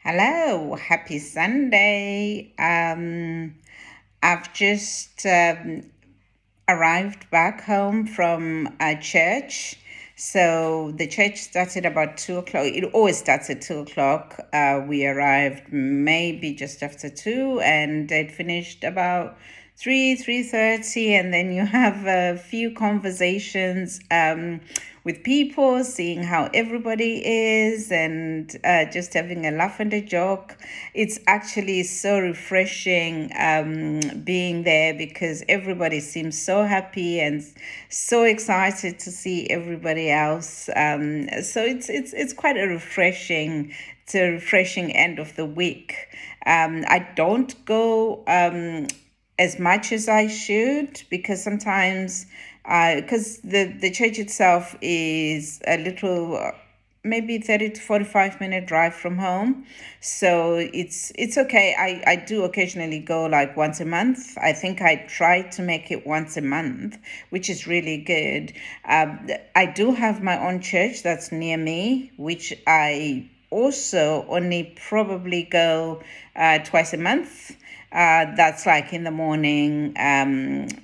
Hello, happy Sunday. I've just arrived back home from a church. So the church started about 2 o'clock. It always starts at 2 o'clock. We arrived maybe just after two, and it finished about 3:30, and then you have a few conversations with people, seeing how everybody is, and just having a laugh and a joke. It's actually so refreshing being there because everybody seems so happy and so excited to see everybody else. So it's quite a refreshing. It's a refreshing end of the week. I don't go as much as I should because sometimes because the church itself is a little maybe 30 to 45 minute drive from home, so it's okay. I do occasionally go like once a month. I think I try to make it once a month, which is really good. I do have my own church that's near me, which I also only probably go twice a month. That's like in the morning.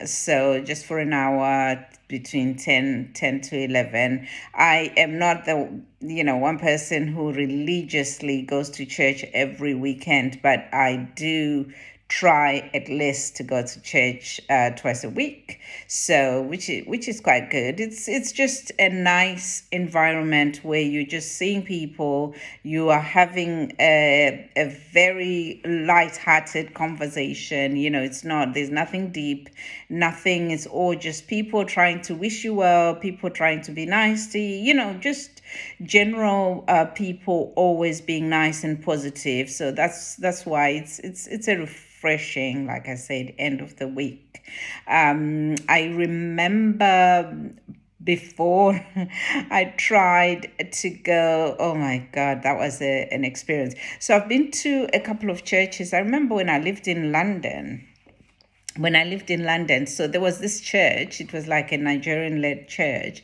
So just for an hour between ten to 11. I am not one person who religiously goes to church every weekend, but I do try at least to go to church twice a week, so which is quite good. It's just a nice environment where you're just seeing people. You are having a very light-hearted conversation. It's not, there's nothing deep, nothing. It's all just people trying to wish you well, people trying to be nice to you, just general people always being nice and positive. So that's why it's a refreshing, like I said, end of the week. I remember before I tried to go. Oh my God, that was an experience. So I've been to a couple of churches. I remember when I lived in London. So there was this church. It was like a Nigerian-led church,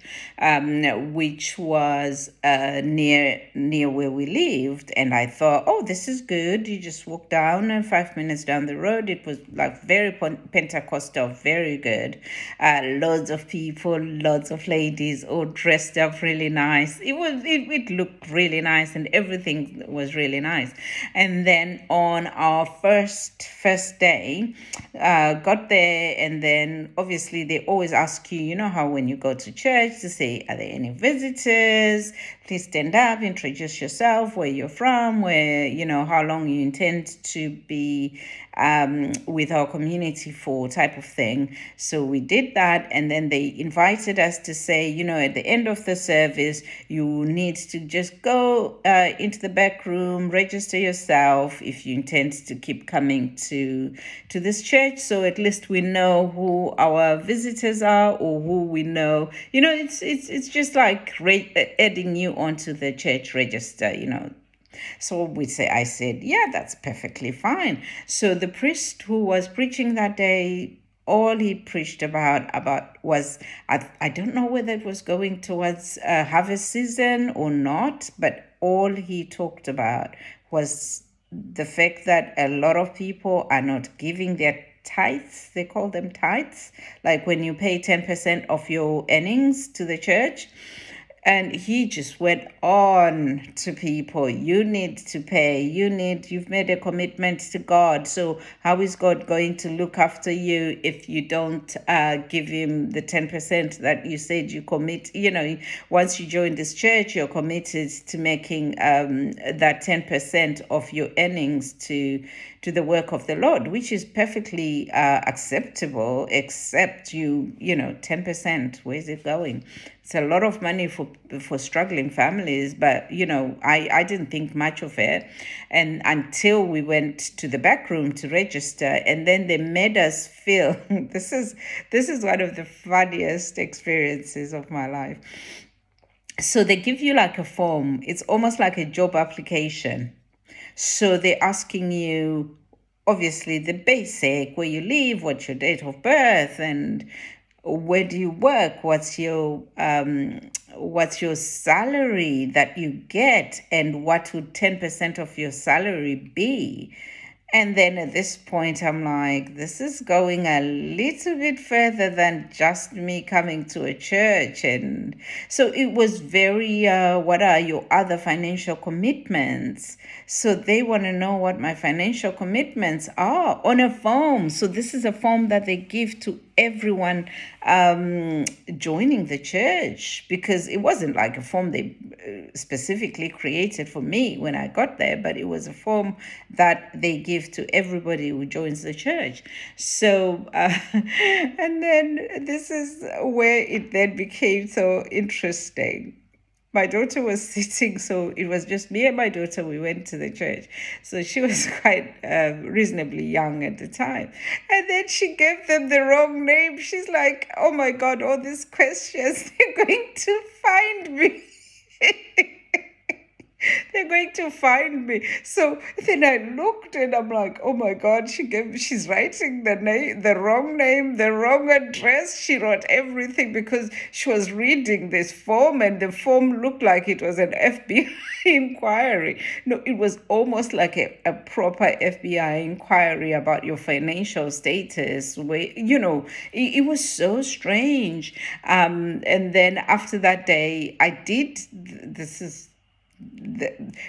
which was near where we lived. And I thought, oh, this is good. You just walk down, and 5 minutes down the road, it was like very Pentecostal, very good. Loads of people, loads of ladies, all dressed up really nice. It looked really nice, and everything was really nice. And then on our first day, got there, and then obviously they always ask you, how when you go to church, to say, are there any visitors? Please stand up, introduce yourself, where you're from, how long you intend to be with our community for, type of thing. So we did that, and then they invited us to say, at the end of the service, you need to just go into the back room, register yourself if you intend to keep coming to this church, so at least we know who our visitors are, or who we know. It's just like adding you onto the church register. So I said, yeah, that's perfectly fine. So the priest who was preaching that day, all he preached about was, I don't know whether it was going towards harvest season or not, but all he talked about was the fact that a lot of people are not giving their tithes. They call them tithes, like when you pay 10% of your earnings to the church. And he just went on to people. You need to pay. You've made a commitment to God. So how is God going to look after you if you don't give him the 10% that you said you commit? Once you join this church, you're committed to making that 10% of your earnings to the work of the Lord, which is perfectly acceptable, except 10%, where is it going? It's a lot of money for struggling families, but I didn't think much of it, and until we went to the back room to register, and then they made us feel this is one of the funniest experiences of my life. So they give you like a form. It's almost like a job application. So they're asking you, obviously, the basic: where you live, what's your date of birth, and where do you work, what's your what's your salary that you get, and what would 10% of your salary be? And then at this point, I'm like, this is going a little bit further than just me coming to a church. And so it was very, what are your other financial commitments? So they want to know what my financial commitments are on a form. So this is a form that they give to everyone joining the church, because it wasn't like a form they specifically created for me when I got there, but it was a form that they give to everybody who joins the church. So, and then this is where it then became so interesting. My daughter was sitting, so it was just me and my daughter. We went to the church. So she was quite reasonably young at the time. And then she gave them the wrong name. She's like, oh my God, all these questions, they're going to find me. They're going to find me. So then I looked and I'm like, oh my God, she's writing the wrong name, the wrong address. She wrote everything because she was reading this form, and the form looked like it was an FBI inquiry. No, it was almost like a proper FBI inquiry about your financial status. Where, it was so strange. And then after that day, I did, this is,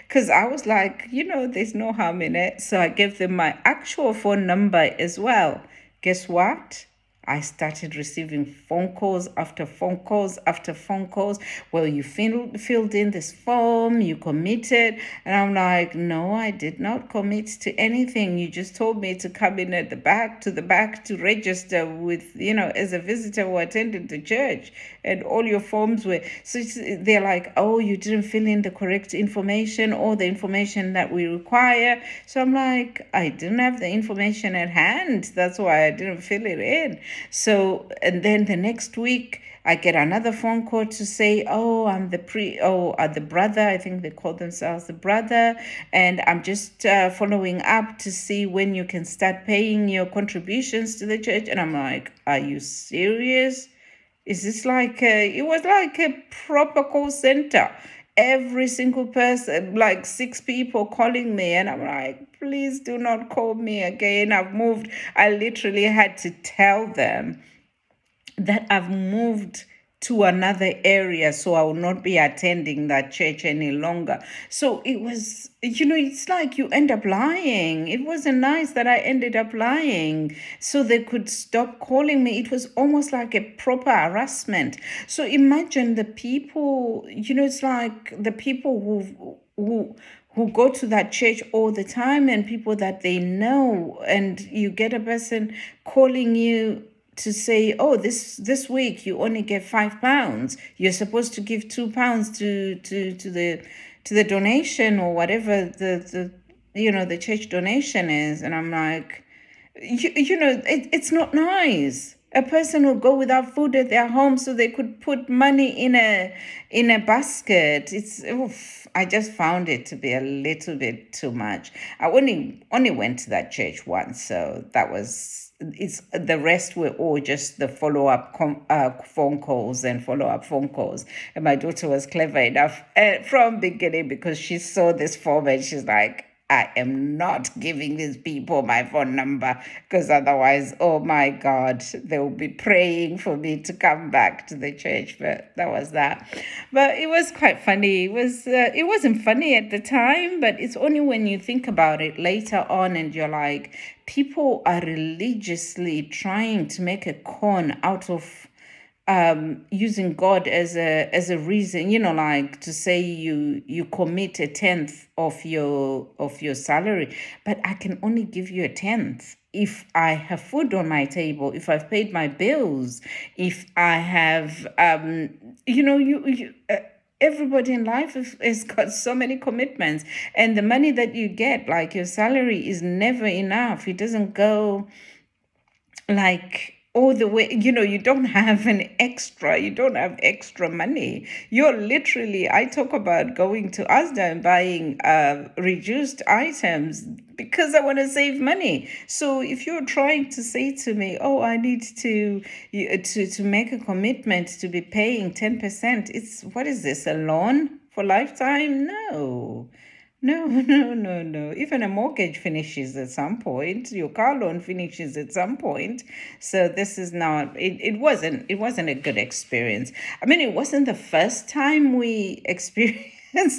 because I was like, there's no harm in it. So I gave them my actual phone number as well. Guess what? I started receiving phone calls after phone calls after phone calls. Well, you filled in this form, you committed. And I'm like, no, I did not commit to anything. You just told me to come in at the back to register with, as a visitor who attended the church. And all your forms were, so they're like, oh, you didn't fill in the correct information or the information that we require. So I'm like, I didn't have the information at hand. That's why I didn't fill it in. So, and then the next week, I get another phone call to say, oh, I'm the brother. I think they call themselves the brother. And I'm just following up to see when you can start paying your contributions to the church. And I'm like, are you serious? Is this it was like a proper call center. Every single person, like 6 people calling me, and I'm like, please do not call me again. I've moved. I literally had to tell them that I've moved to another area, so I will not be attending that church any longer. So it was, it's like you end up lying. It wasn't nice that I ended up lying so they could stop calling me. It was almost like a proper harassment. So imagine the people, it's like the people who go to that church all the time, and people that they know, and you get a person calling you to say, oh, this week you only get £5. You're supposed to give £2 to the donation, or whatever the church donation is. And I'm like, it's not nice. A person will go without food at their home so they could put money in a basket. I just found it to be a little bit too much. I only went to that church once, so that was. The rest were all just the follow-up phone calls and follow-up phone calls. And my daughter was clever enough from beginning, because she saw this form and she's like, I am not giving these people my phone number, because otherwise, oh my God, they will be praying for me to come back to the church. But that was that. But it was quite funny. It wasn't funny at the time, but it's only when you think about it later on and you're like, people are religiously trying to make a con out of using God as a reason, like to say you commit a tenth of your salary, but I can only give you a tenth if I have food on my table, if I've paid my bills, if I have everybody in life has got so many commitments, and the money that you get, like your salary, is never enough. It doesn't go like all the way, you don't have you don't have extra money. You're literally, I talk about going to Asda and buying reduced items because I want to save money. So if you're trying to say to me, oh, I need to make a commitment to be paying 10%, it's, what is this, a loan for lifetime? No. No, no, no, no. Even a mortgage finishes at some point. Your car loan finishes at some point. So this is not, it wasn't a good experience. I mean, it wasn't the first time we experienced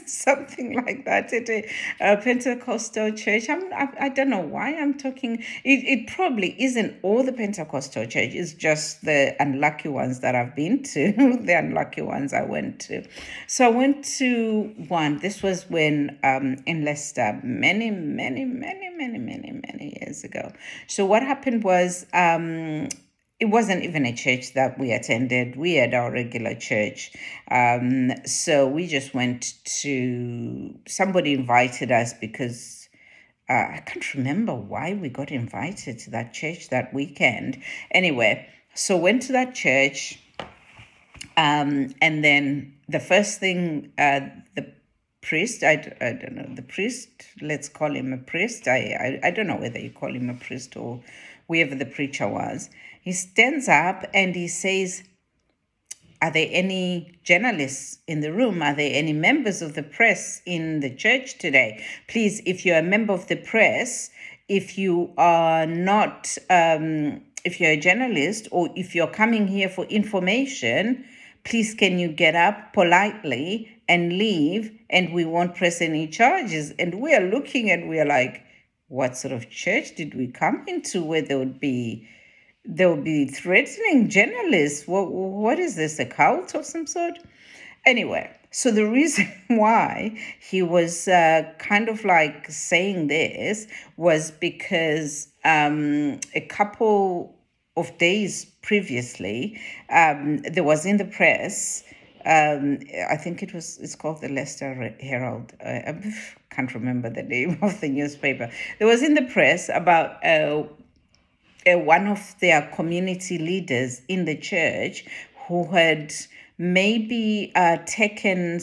something like that at a Pentecostal church. I don't know why I'm talking. It probably isn't all the Pentecostal church. It's just the unlucky ones that I've been to, the unlucky ones I went to. So I went to one. This was when in Leicester, many, many, many, many, many, many years ago. So what happened was, it wasn't even a church that we attended. We had our regular church. So we just went to, somebody invited us because I can't remember why we got invited to that church that weekend. Anyway, so went to that church. And then the first thing, the priest, I don't know, the priest, let's call him a priest. I don't know whether you call him a priest or whoever the preacher was. He stands up and he says, are there any journalists in the room? Are there any members of the press in the church today? Please, if you're a member of the press, if you are not, if you're a journalist or if you're coming here for information, please can you get up politely and leave, and we won't press any charges. And we are looking and we are like, what sort of church did we come into where they'll be threatening journalists? What is this, a cult of some sort? Anyway, so the reason why he was kind of like saying this was because a couple of days previously, there was in the press, I think it's called the Leicester Herald. I can't remember the name of the newspaper. There was in the press about one of their community leaders in the church who had maybe taken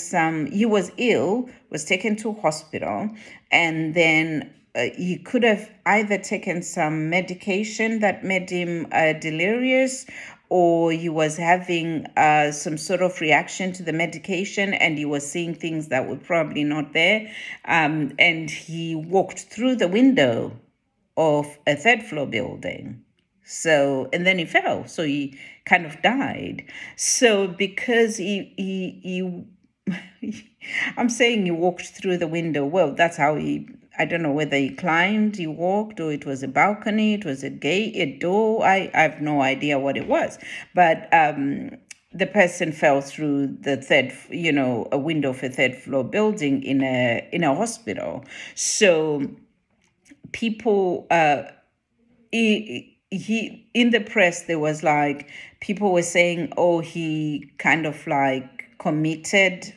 he was ill, was taken to hospital, and then he could have either taken some medication that made him delirious, or he was having some sort of reaction to the medication and he was seeing things that were probably not there. And he walked through the window of a third floor building. So, and then he fell. So he kind of died. So because he I'm saying he walked through the window. Well, that's how I don't know whether he climbed, he walked, or it was a balcony, it was a gate, a door. I have no idea what it was. But the person fell through a window of a third floor building in a hospital. So people he in the press, there was like, people were saying, oh, he kind of like committed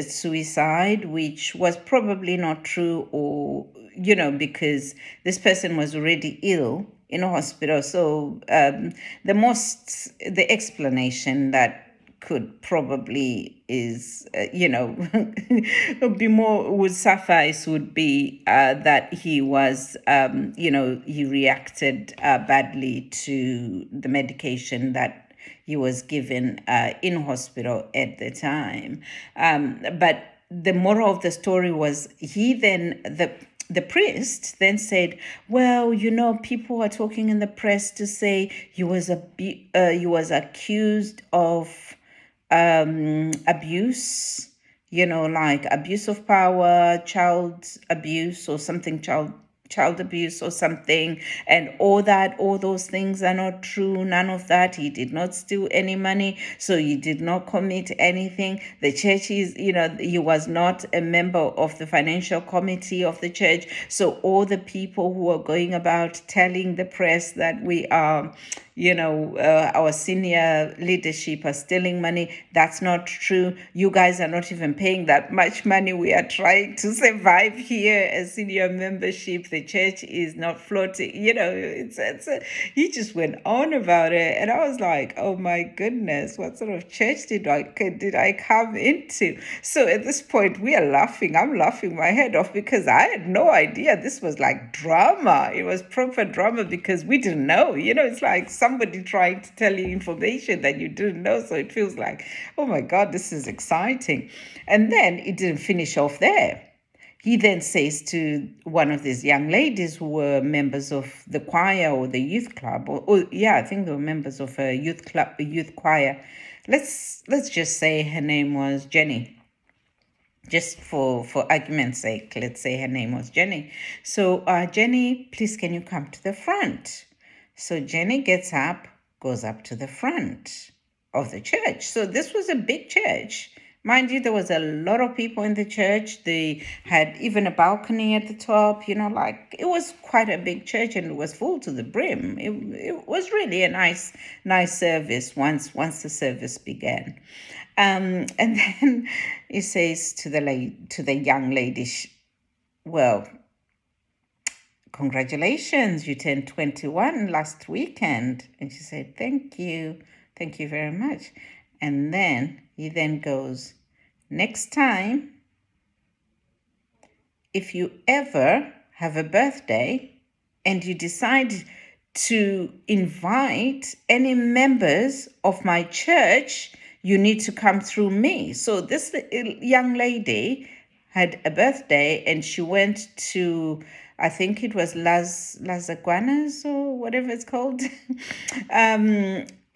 suicide, which was probably not true, or because this person was already ill in a hospital. So the explanation that could probably is would suffice would be that he was he reacted badly to the medication that he was given in hospital at the time. But the moral of the story was, the priest then said, well, people are talking in the press to say he was accused of abuse, like abuse of power, child abuse or something, child abuse or something, and all those things are not true. None of that. He did not steal any money, so he did not commit anything. The church he was not a member of the financial committee of the church. So all the people who are going about telling the press that we are our senior leadership are stealing money. That's not true. You guys are not even paying that much money. We are trying to survive here as senior membership. The church is not floating. He just went on about it. And I was like, oh my goodness, what sort of church did I come into? So at this point, we are laughing. I'm laughing my head off because I had no idea this was like drama. It was proper drama because we didn't know. It's like somebody trying to tell you information that you didn't know. So it feels like, oh my God, this is exciting. And then it didn't finish off there. He then says to one of these young ladies who were members of the choir or the youth club, I think they were members of a youth club, a youth choir. Let's just say her name was Jenny. Just for argument's sake, let's say her name was Jenny. So, Jenny, please, can you come to the front? So Jenny gets up, goes up to the front of the church. So this was a big church. Mind you, there was a lot of people in the church. They had even a balcony at the top, it was quite a big church and it was full to the brim. It was really a nice service once the service began. And then he says to the young lady, well, congratulations, you turned 21 last weekend. And she said, thank you very much. And then he then goes, next time, if you ever have a birthday and you decide to invite any members of my church, you need to come through me. So this young lady had a birthday and she went to, I think it was Las Aguanas or whatever it's called,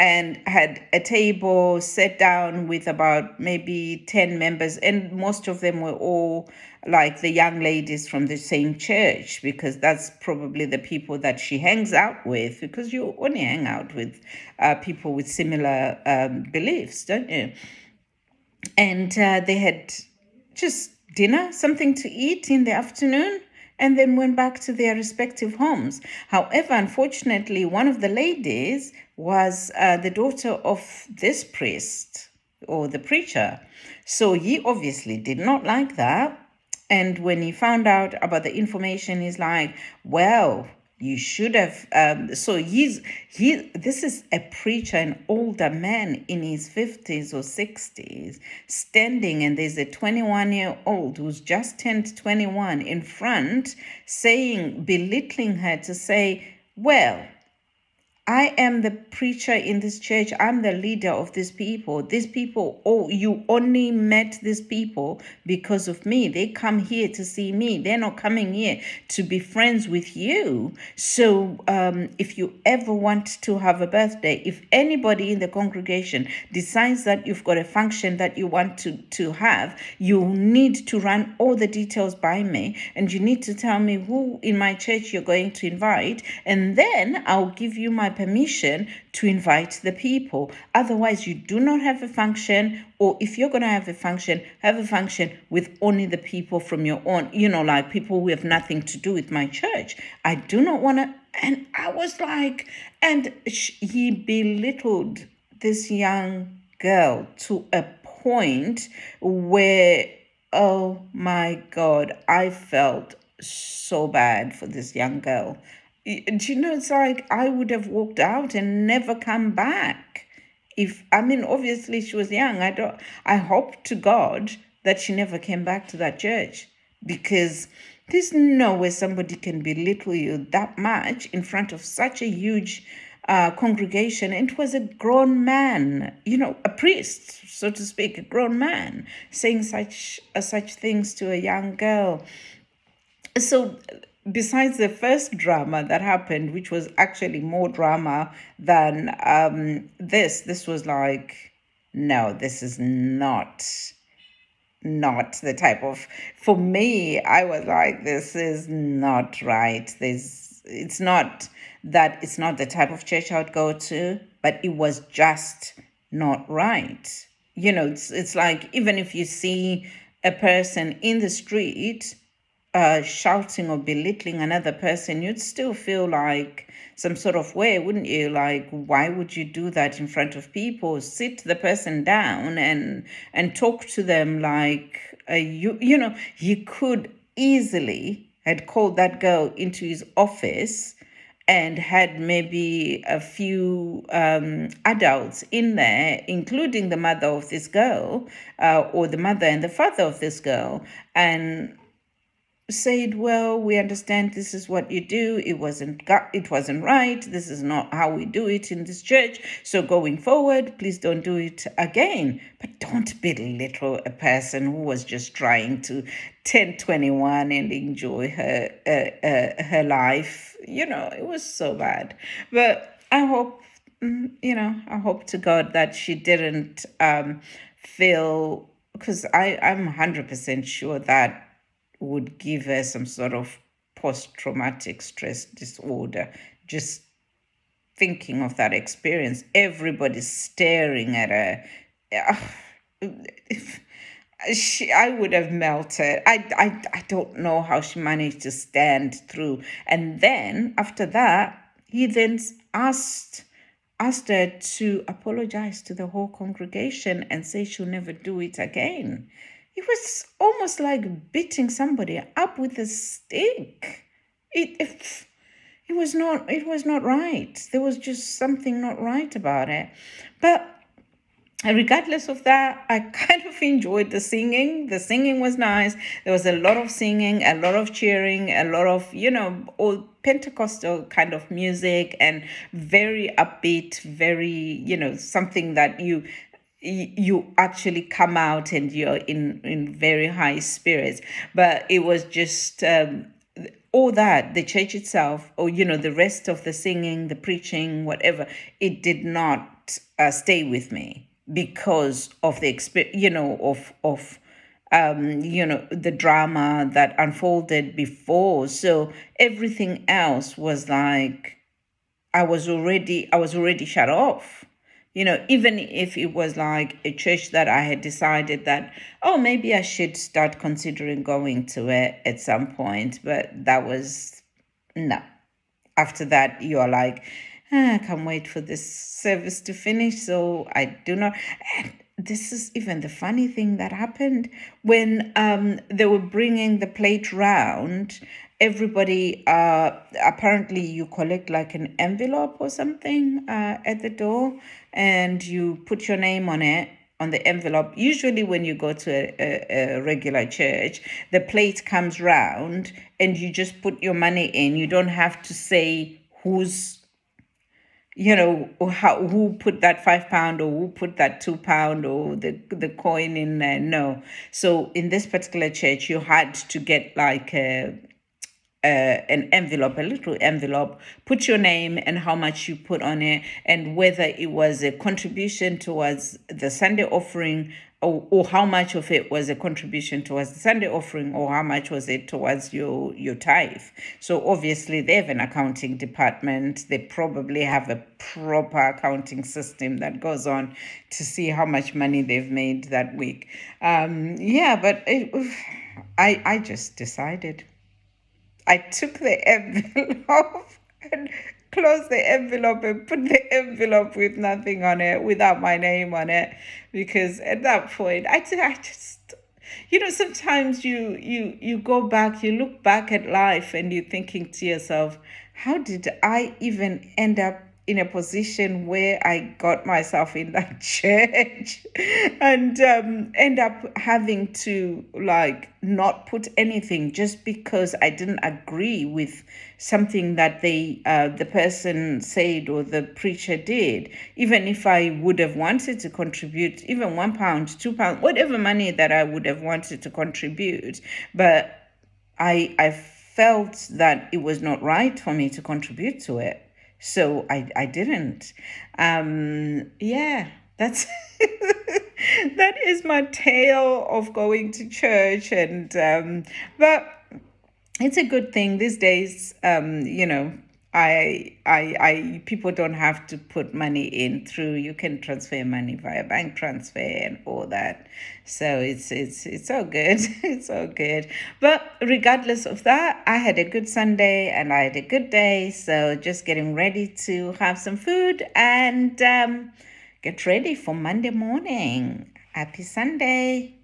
and had a table, sat down with about maybe 10 members, and most of them were all like the young ladies from the same church, because that's probably the people that she hangs out with, because you only hang out with people with similar beliefs, don't you? And they had just dinner, something to eat in the afternoon, and then went back to their respective homes. However, unfortunately, one of the ladies was the daughter of this priest or the preacher. So he obviously did not like that. And when he found out about the information, he's like, well, you should have. So this is a preacher, an older man in his 50s or 60s, standing, and there's a 21-year-old who's just turned 21 in front, belittling her to say, well, I am the preacher in this church. I'm the leader of these people. These people, you only met these people because of me. They come here to see me. They're not coming here to be friends with you. So if you ever want to have a birthday, if anybody in the congregation decides that you've got a function that you want to have, you need to run all the details by me, and you need to tell me who in my church you're going to invite, and then I'll give you my permission to invite the people. Otherwise, you do not have a function, or if you're going to have a function with only the people from your own, like people who have nothing to do with my church. I do not want to. And I was like, and he belittled this young girl to a point where, oh my God, I felt so bad for this young girl. It's like I would have walked out and never come back. Obviously she was young. I hope to God that she never came back to that church, because there's no way somebody can belittle you that much in front of such a huge congregation. And it was a grown man, a priest, so to speak, a grown man saying such things to a young girl. So besides the first drama that happened, which was actually more drama than this was like, no, this is not the type of, for me, I was like, this is not right. It's not the type of church I would go to, but it was just not right. It's like, even if you see a person in the street shouting or belittling another person, you'd still feel like some sort of way, wouldn't you? Like, why would you do that in front of people? Sit the person down and talk to them like he could easily had called that girl into his office and had maybe a few adults in there, including the mother of this girl, or the mother and the father of this girl, and said, well, we understand this is what you do. It wasn't right. This is not how we do it in this church. So going forward, please don't do it again. But don't belittle a person who was just trying to 1021 and enjoy her life. It was so bad. But I hope, I hope to God that she didn't feel, because I'm 100% sure that would give her some sort of post-traumatic stress disorder. Just thinking of that experience, everybody's staring at her. I would have melted. I don't know how she managed to stand through. And then after that, he then asked her to apologize to the whole congregation and say she'll never do it again. It was almost like beating somebody up with a stick. It was not right. There was just something not right about it. But regardless of that, I kind of enjoyed the singing. The singing was nice. There was a lot of singing, a lot of cheering, a lot of, all Pentecostal kind of music, and very upbeat, very, something that you actually come out and you're in very high spirits. But it was just all that, the church itself, or the rest of the singing, the preaching, whatever, it did not stay with me because of the experience, of the drama that unfolded before. So everything else was like I was already shut off. Even if it was like a church that I had decided that, oh, maybe I should start considering going to it at some point, but that was no. After that, you are like, I can't wait for this service to finish, so I do not. And this is even the funny thing that happened when they were bringing the plate round. Everybody, apparently, you collect like an envelope or something at the door, and you put your name on it, on the envelope. Usually when you go to a regular church, the plate comes round and you just put your money in. You don't have to say who put that £5 or who put that £2 or the coin in there. No. So in this particular church, you had to get like an envelope, a little envelope, put your name and how much you put on it, and whether it was a contribution towards the Sunday offering, or how much of it was a contribution towards the Sunday offering, or how much was it towards your tithe. So obviously they have an accounting department. They probably have a proper accounting system that goes on to see how much money they've made that week. But I just decided. I took the envelope and closed the envelope and put the envelope with nothing on it, without my name on it, because at that point, I just, sometimes you go back, you look back at life, and you're thinking to yourself, how did I even end up in a position where I got myself in that church and end up having to like not put anything just because I didn't agree with something that the person said or the preacher did. Even if I would have wanted to contribute even £1, £2, whatever money that I would have wanted to contribute, but I felt that it was not right for me to contribute to it. So I didn't. That's that is my tale of going to church, and but it's a good thing these days. people don't have to put money in through. You can transfer money via bank transfer and all that. So it's all good. It's all good. But regardless of that, I had a good Sunday and I had a good day. So just getting ready to have some food and get ready for Monday morning. Happy Sunday.